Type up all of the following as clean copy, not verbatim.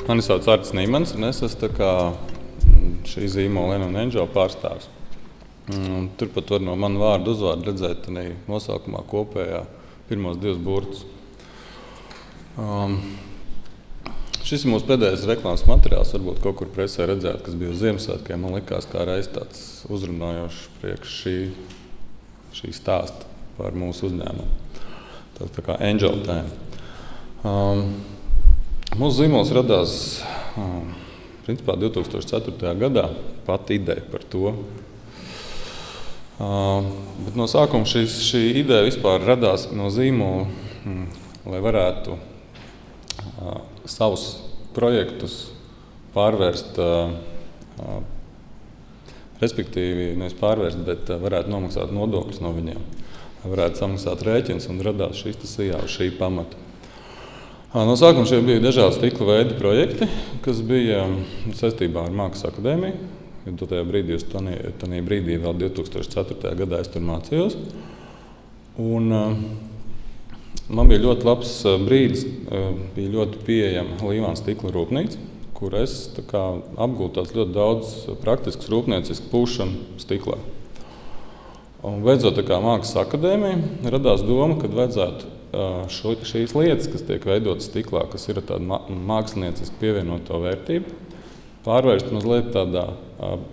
Mani sauc Artis Nīmans, un es esmu šī zīmola Lennon Angel pārstāvs. Turpat var no manu vārdu uzvārdu redzēt nosaukumā kopējā pirmos 2 burtus. Šis ir mūsu pēdējais reklāmas materiāls, varbūt kaut kur presē redzēt, kas bija uz Ziemassvētkiem. Man likās, kā reiz tāds uzrunājošs priekš šī stāsta par mūsu uzņēmumu. Tā kā Angel tēma. Mūsu zīmols radās principā 2004. gadā, pati ideja par to. Bet no sākuma šī ideja vispār radās no zīmola, lai varētu savus projektus pārvērst, respektīvi nevis pārvērst, bet varētu nomaksāt nodokļus no viņiem. Varētu samaksāt rēķinus un radās šī pamata. No sākuma šie bija dažādi stikla veidi projekti, kas bija saistībā ar Mākslas akadēmiju. Tajā brīdī vēl 2004. gadā es tur mācījos. Un man bija ļoti labs brīdis, bija ļoti pieejama Līvāna stikla rūpnīca, kur es apgūtu ļoti daudz praktiskas rūpnieciskas pūšanu stiklā. Un beidzot Mākslas akadēmija, radās doma, ka vajadzētu šīs lietas, kas tiek veidotas stiklā, kas ir tāda mākslinieciski pievienoto vērtību, pārvērst mazliet tādā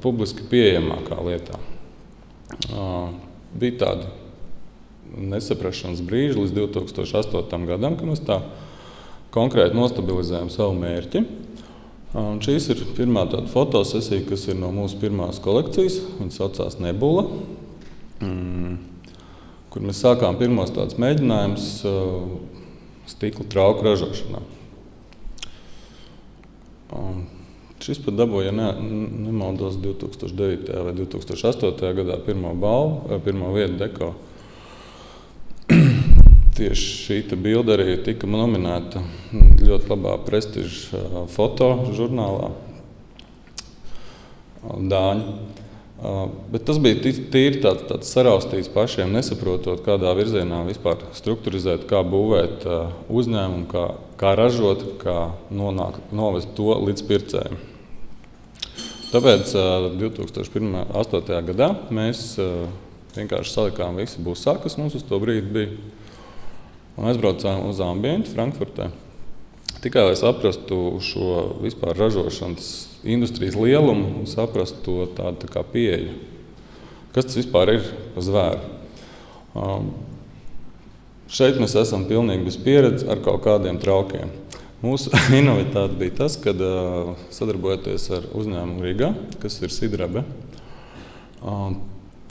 publiski pieejamākā lietā. Bija tādi nesaprašanas brīži līdz 2008. gadam, kad mēs tā konkrēti nostabilizējam savu mērķi. Un šīs ir pirmā tāda fotosesija, kas ir no mūsu pirmās kolekcijas. Viņa saucās Nebula, kur mēs sākām pirmos tādus mēģinājumus stikla trauku ražošanā. Šis pat dabūja, ja nemaldos, 2009. vai 2008. gadā pirmo balvu, pirmo vietu Deko. Tieši šī bilde arī tika nominēta ļoti labā prestiža foto žurnālā Dāņu. Bet tas bija tīri tāds saraustīts pašiem, nesaprotot, kādā virzienā vispār strukturizēt, kā būvēt uzņēmumu, kā ražot, kā novest to līdz pircējiem. Tāpēc 2008. gadā mēs vienkārši salikām visi busā, kas mums uz to brīdi bija, un aizbraucām uz Ambientu Frankfurtē. Tikai lai saprastu šo vispār ražošanas industrijas lielumu un saprastu to tādu kā pieeju. Kas tas vispār ir pa zvēru? Šeit mēs esam pilnīgi bez pieredzes ar kaut kādiem traukiem. Mūsu inovitāte bija tas, kad sadarbojoties ar uzņēmumu Rīgā, kas ir Sidrabe,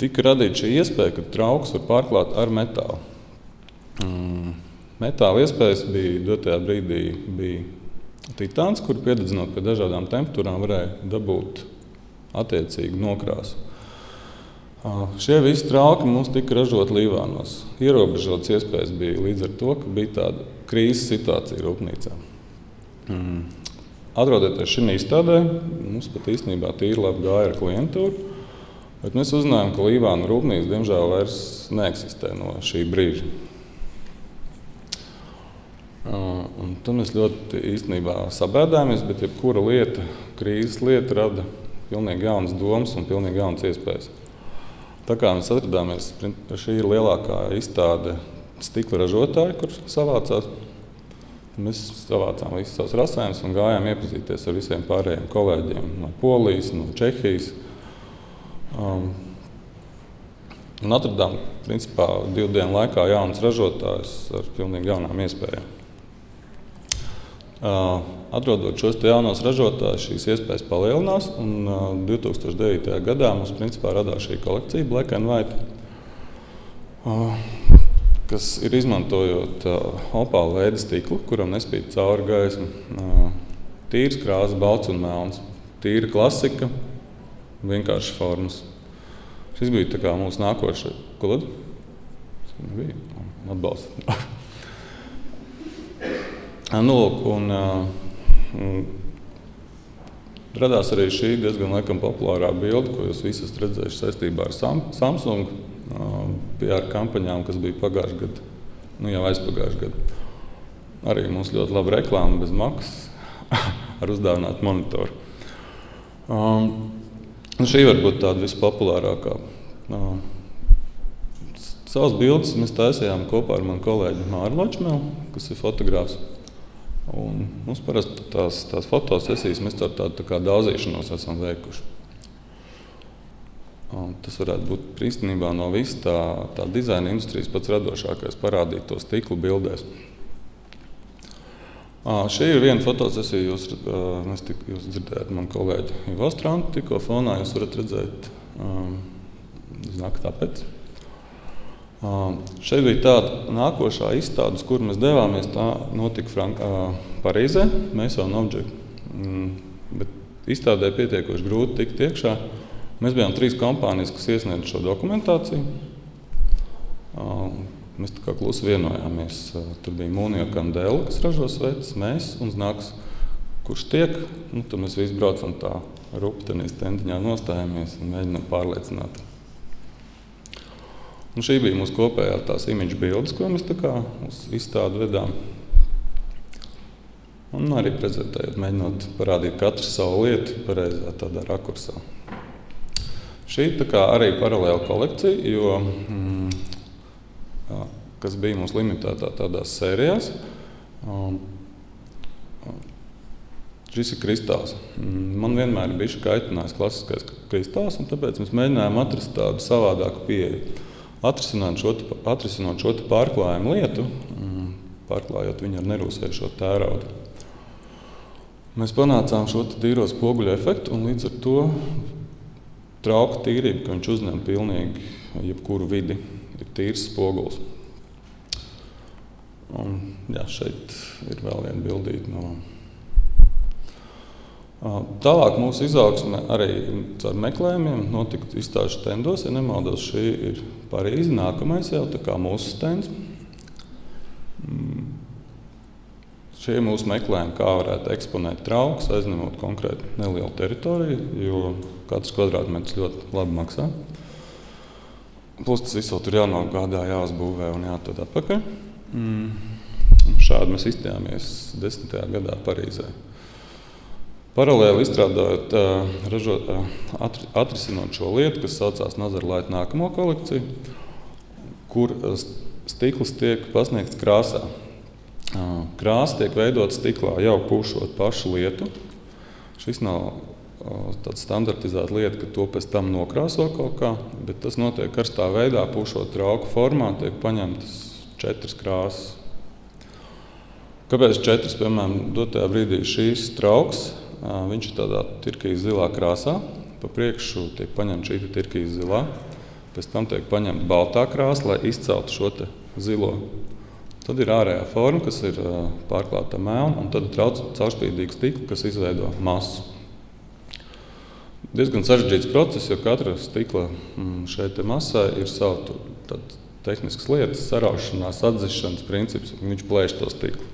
tika radīta šī iespēja, ka trauks var pārklāt ar metālu. Metāla iespējas bija dotajā brīdī titāns, kur piededzinot pie dažādām temperatūrām varēja dabūt attiecīgu nokrāsu. Šie visi trauki mums tika ražoti Līvānos. Ierobežotas iespējas bija līdz ar to, ka bija tāda krīzes situācija rūpnīcā. Atrodoties šī izstādē, mums pat īstenībā tīri labi gāja ar klientūru, bet mēs uzzinājām, ka Līvāna rūpnīca diemžēl vairs neeksistē no šī brīža. Un tad mēs ļoti īstenībā sabēdāmies, bet jebkura lieta, krīzes lieta rada pilnīgi jaunas domas un pilnīgi jaunas iespējas. Tā kā mēs atradāmies, šī ir lielākā izstāde stikla ražotāji, kur savācās. Mēs savācām visus savus rasējumus un gājām iepazīties ar visiem pārējiem kolēģiem no Polijas, no Čehijas. Un atradām, principā, 2 dienu laikā jaunus ražotājus ar pilnīgi jaunām iespējām. Atrodot šos jaunos ražotājus, šīs iespējas palielinās, un 2009. gadā mums principā radās šī kolekcija Black and White, kas ir izmantojot opāla veida stiklu, kuram nespīd cauri gaisma, tīras krāsas, balts un melns, tīra klasika, vienkārši formas. Šis bija tā kā mūsu nākošais. Ko tad? Tas nebija. Atbalsta. Radās arī šī diezgan laikam populārā bilde, ko jūs visi esat redzējuši saistībā ar Samsung PR kampaņām, kas bija pagājušajā gadā, jau aizpagājušajā gadā. Arī mums ļoti laba reklāma bez maksas. ar uzdāvinātu monitoru. Šī var būt tāda vispopulārākā. Savas bildes mēs taisījām kopā ar manu kolēģi Māru Ločmelu, kas ir fotogrāfs. Un mums parasti tās fotosesijas mēs ar tādu tā kā daudzīšanos esam veikuši. Tas varētu būt īstenībā no visas tā dizaina industrijas pats radošākais parādīt to stiklu bildēs. Šī ir viena fotosesija, jūs dzirdējāt manu kolēģi Ivo Strantu, tikko fonā jūs varat redzēt znaku tāpēc. Šeit bija tāda nākošā izstāde, uz kuru mēs devāmies, tā notika Parīzē, Maison Objet. Bet izstādē pietiekoši grūti tikt iekšā. Mēs bijām 3 kompānijas, kas iesniedz šo dokumentāciju. Mēs tā kā klusi vienojāmies. Tur bija Munio Candela, kas ražo sveces, mēs un Znaks, kurš tiek. Tad mēs visi braucam tā ruptenīs tentiņā nostājāmies un mēģinām pārliecināt. Šī bija mūsu kopējā tās imidžu bildes, ko mēs tā kā uz izstādi vedām. Un arī prezentējot, mēģinot parādīt katru savu lietu pareizā tādā rakursā. Šī tā kā arī paralēla kolekcija, jo kas bija mums limitētā tādās sērijās. Šis ir kristāls. Man vienmēr ir bijuši kaitinājis klasiskais kristāls, un tāpēc mēs mēģinājām atrast tādu savādāku pieeju. Atrisinot šo pārklājumu lietu, pārklājot viņu ar nerūsējušo tēraudu. Mēs panācām šo tīro spoguļu efektu, un līdz ar to trauka tīrība, ka viņš uzņem pilnīgi jebkuru vidi, ir tīrs spoguls. Un, jā, šeit ir vēl viena bildīte no. Tālāk mūsu izaugsme arī caur meklējumiem notika izstāžu stendos. Ja nemaldos, šī ir Parīze, nākamais jau tā kā mūsu stends. Šie ir mūsu meklējumi, kā varētu eksponēt traukus, aizņemot konkrēti nelielu teritoriju, jo katrs kvadrātmetrs ļoti labi maksā. Plus tas viss tur jānogādā, jāuzbūvē un jāatved atpakaļ. Šādi mēs izstājāmies 10. gadā Parīzē. Paralēli izstrādājot, atrisinot šo lietu, kas saucās Nazarlaita nākamo kolekciju, kur stikls tiek pasniegts krāsā. Krāsa tiek veidota stiklā, jau pūšot pašu lietu. Šis nav tāds standartizēta lieta, ka to pēc tam nokrāso kaut kā, bet tas notiek karstā veidā, pūšot trauku formā, tiek paņemtas 4 krāsas. Kāpēc 4? Piemēram, dotajā brīdī šīs trauks, viņš ir tādā tirkīs zilā krāsā, pa priekšu tiek paņemta šī tirkīs zilā, pēc tam tiek paņemta baltā krāsa, lai izceltu šo te zilo. Tad ir ārējā forma, kas ir pārklāta melna, un tad ir caurspīdīga stikla, kas izveido masu. Diezgan sarežģīts process, jo katra stikla šeit masā ir savu tehniskas lietas, saraušanās, atdzišanas princips, un viņš plēš to stiklu.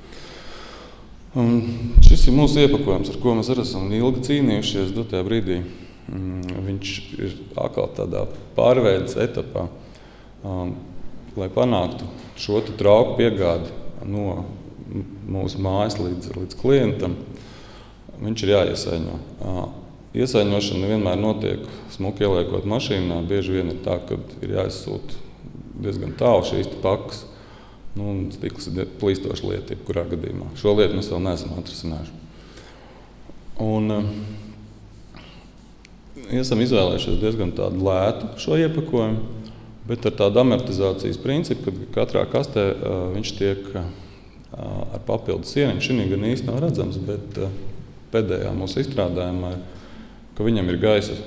Šis ir mūsu iepakojums, ar ko mēs arī esam ilgi cīnījušies dotajā brīdī. Viņš ir atkal tādā pārveides etapā, lai panāktu šo trauku piegādi no mūsu mājas līdz klientam. Viņš ir jāiesaiņo. Iesaiņošana vienmēr notiek smuki ieliekot mašīnā. Bieži vien ir tā, ka ir jāizsūta diezgan tālu šīs pakas. Stikls ir plīstoša lieta, jebkurā gadījumā. Šo lietu mēs vēl neesam atrisinājuši. Esam izvēlējušies diezgan tādu lētu šo iepakojumu, bet ar tādu amortizācijas principu, kad katrā kastē viņš tiek ar papildu sieniņu. Šī gan īsti nav redzams, bet pēdējā mūsu izstrādājumā ir, ka viņam ir gaisa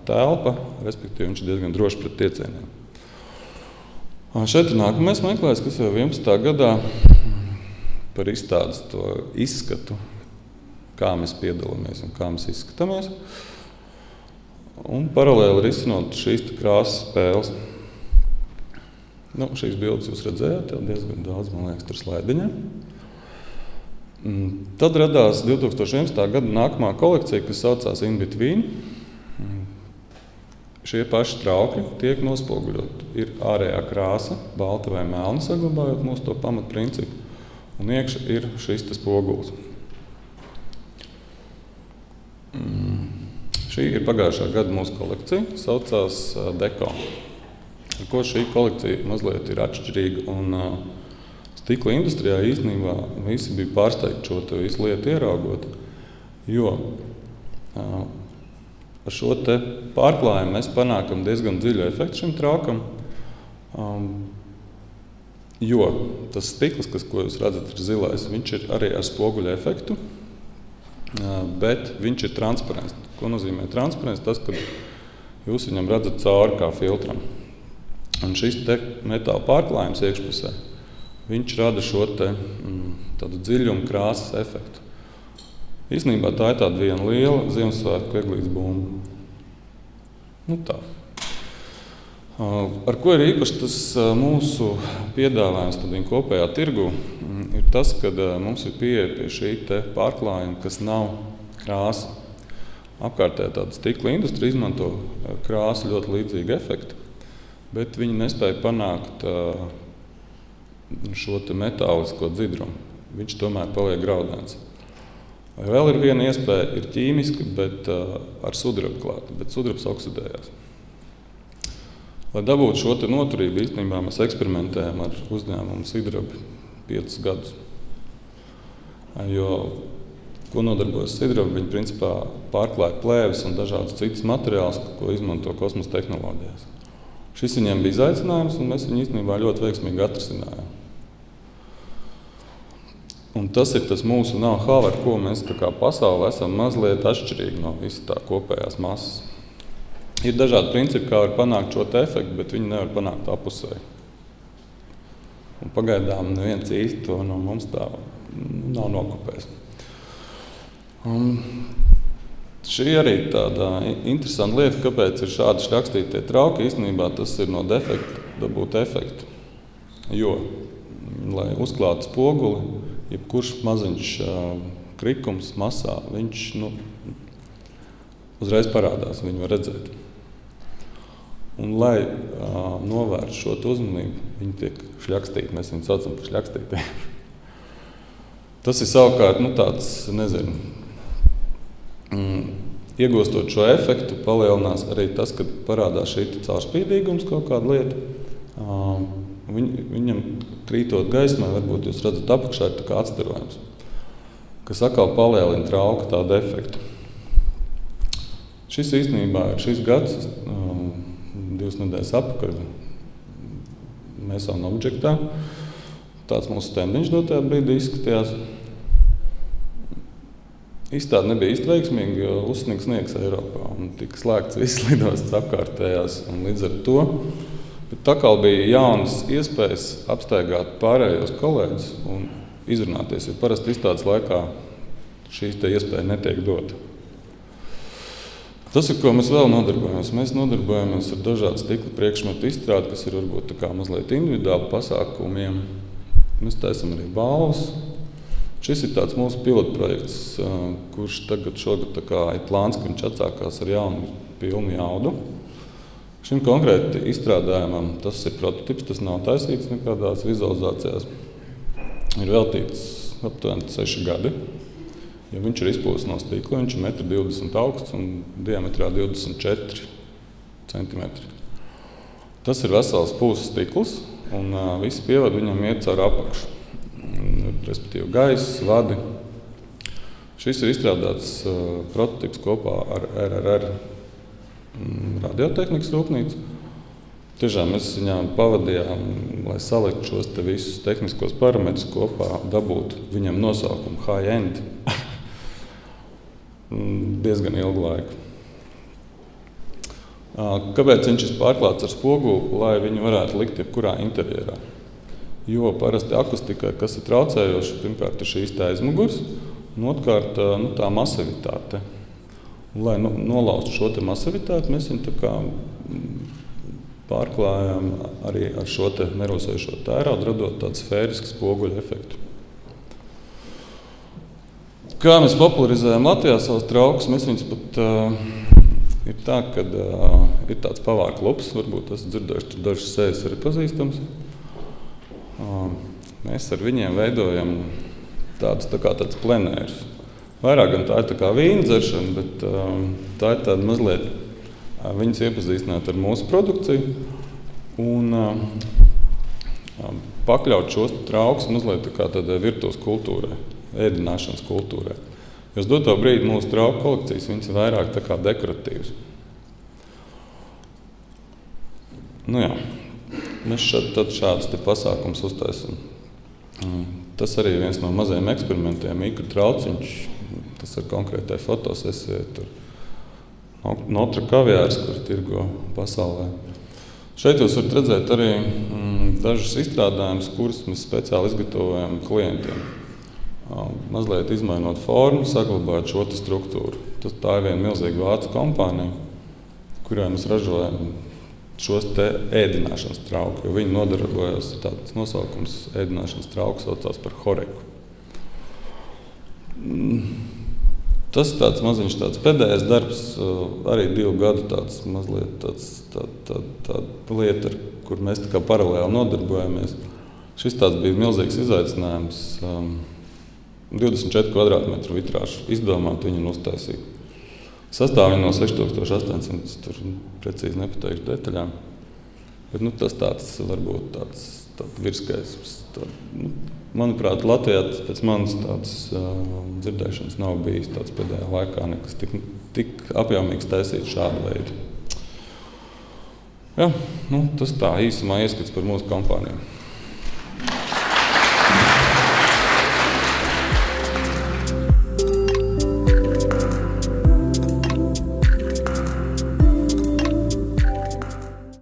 telpa, respektīvi viņš ir diezgan drošs pret tiecieniem. Šeit ir nākamais meklējums, kas jau 11. gadā par izstādes to izskatu, kā mēs piedalāmies un kā mēs izskatāmies. Un paralēli risinot šīs krāsas spēles. Šīs bildes jūs redzējāt, jau diezgan daudz, man liekas, tur slaidiņā. Tad radās 2011. gada nākamā kolekcija, kas saucās In Between. Šie paši trauki tiek nospoguļoti. Ir ārējā krāsa, balta vai melna, saglabājot mūsu to pamatprincipu, un iekšā ir šis spoguls. Šī ir pagājušā gada mūsu kolekcija, saucās Deko. Ar ko šī kolekcija mazliet ir atšķirīga. Un stikla industrijā īstenībā visi bija pārsteigti šo te visu lietu ieraugot, jo ar šo te pārklājumu mēs panākam diezgan dziļu efektu šim traukam, jo tas stikls, ko jūs redzat, ir zilais, viņš ir arī ar spoguļu efektu, bet viņš ir transparents. Ko nozīmē transparents? Tas, kad jūs viņam redzat cauri kā filtram. Un šis te metāla pārklājums iekšpusē, viņš rada šo te tādu dziļumu krāsas efektu. Īstenībā tā ir tāda viena liela Ziemassvētku eglītes bumba. Nu tā. Ar ko ir īpaši tas mūsu piedāvājums tad viņa kopējā tirgu, ir tas, ka mums ir pieeja pie šī te pārklājuma, kas nav krāsa. Apkārtējā tāda stikla industrija izmanto krāsu ļoti līdzīgu efektu, bet viņi nespēja panākt šo te metālisko dzidrumu. Viņš tomēr paliek graudēns. Vēl ir viena iespēja, ir ķīmiska, bet ar sudrabu klāta, bet sudrabs oksidējās. Lai dabūtu šo te noturību, īstenībā mēs eksperimentējam ar uzņēmumu Sidrabi 5 gadus. Jo, ko nodarbojas Sidrabi, viņi principā pārklāja plēves un dažādas citas materiālus, ko izmanto kosmosa tehnoloģijās. Šis viņiem bija izaicinājums, un mēs viņu īstenībā ļoti veiksmīgi atrisinājām. Un tas ir tas mūsu know-how, ar ko mēs tā kā pasaulē esam mazliet atšķirīgi no visa tā kopējās masas. Ir dažādi principi, kā var panākt šo te efektu, bet viņi nevar panākt apusēji. Un pagaidām neviens īsti to no mums tā nav nokopējis. Šī arī tāda interesanta lieta, kāpēc ir šādi šļakstītie trauki. Īstenībā tas ir no defekta dabūt efektu. Jo, lai uzklātu spoguli, jebkurš maziņš krikums masā, viņš uzreiz parādās, viņu var redzēt. Un, lai novērstu šo uzmanību, viņi tiek šļakstīti, mēs viņu saucam par šļakstītiem. Tas ir savukārt tāds, nezinu, iegūstot šo efektu, palielinās arī tas, kad parādās šī caurspīdīgums kaut kāda lieta. Viņam krītot gaismā, varbūt jūs redzat apakšā ir tā kā atstarojums, kas atkal palielina trauka tādu efektu. Šis īstenībā ir šis gads, 2 nedēļas atpakaļ, mēs esam objektā. Tāds mūsu stendiņš dotajā brīdī izskatījās. Izstāde nebija īsti veiksmīga, jo uzsniga sniegs Eiropā un tika slēgts visas lidostas apkārtējās. Un līdz ar to tā kā bija jaunas iespējas apstaigāt pārējos kolēģus un izrunāties, jo parasti izstādes laikā šīs te iespēja netiek dota. Tas, ar ko mēs vēl nodarbojamies, mēs nodarbojamies ar dažādu stikla priekšmetu izstrādi, kas ir varbūt tā kā mazliet individuāli pasākumiem. Mēs taisam arī balvas. Šis ir tāds mūsu pilotprojekts, kurš šogad tā kā ir plāns, ka viņš atsākās ar jaunu pilnu jaudu. Šim konkrēti izstrādājumam tas ir prototips, tas nav taisīts nekādās vizualizācijās. Ir veltīts aptuveni 6 gadi, jo viņš ir izpūsts no stikla, viņš ir 1,20 m augsts un diametrā 24 cm. Tas ir vesels pūses stikls un visi pievadi viņam iet caur apakšu, respektīvi gaiss, vadi. Šis ir izstrādāts prototips kopā ar RRR radiotehnikas rūpnīcu. Tiešām mēs viņām pavadījām, lai saliktu šos te visus tehniskos parametrus kopā, dabūt viņam nosaukumu high-end diezgan ilgu laiku. Kāpēc viņš ir pārklāts ar spoguli, lai viņu varētu likt jebkurā interjerā? Jo parasti akustikai, kas ir traucējoši, pirmkārt ir šīs te aizmugurs, un otrkārt tā masivitāte. Un, lai nolaustu šo te masivitāti, mēs viņu tā kā pārklājām arī ar šo te nerosējušo tēraudu, radot tādu sfērisku spoguļu efektu. Kā mēs popularizējam Latvijā savus traukus, mēs viņus pat ir tā, kad ir tāds pavāra klubs, varbūt esat dzirdējuši, tur dažas sejas arī pazīstams. Mēs ar viņiem veidojam tādus plenērus. Vairāk gan tā ir tā kā vīna dzeršana, bet tā ir tāda mazliet viņus iepazīstināt ar mūsu produkciju un pakļaut šos traukus mazliet tā kā tādai virtuves kultūrai, ēdināšanas kultūrai. Jo uz doto brīdi mūsu trauku kolekcijas viņas ir vairāk tā kā dekoratīvas. Nu jā, mēs šādus te pasākums uztaisam. Tas arī viens no mazajiem eksperimentiem, ikra trauciņš, tas ir konkrētai fotosesijai, tur Notre kaviārs, kur tirgo pasaulē. Šeit jūs varat redzēt arī dažus izstrādājumus, kurus mēs speciāli izgatavojam klientiem. Mazliet izmainot formu, saglabājot šo struktūru. Tā ir viena milzīga vācu kompānija, kurā mēs ražojam šos te ēdināšanas trauku, jo viņi nodarbojas tāds nosaukums ēdināšanas trauku saucās par horeku. Tas tāds maziņš tāds pēdējais darbs, arī 2 gadu tāds mazliet tāda lieta, ar kur mēs tā kā paralēli nodarbojamies. Šis tāds bija milzīgs izaicinājums, 24 kvadrātmetru vitrāžu izdomāt viņu un uztaisīt. Sastāv viņa no 6800, tur precīzi nepateikšu detaļām. Bet tas tāds varbūt tāds virskais. Manuprāt, Latvijā pēc manas tādas dzirdēšanas nav bijis tāds pēdējā laikā nekas tik apjomīgs taisīt šādu veidu. Jā, tas tā īsumā ieskats par mūsu kompāniju.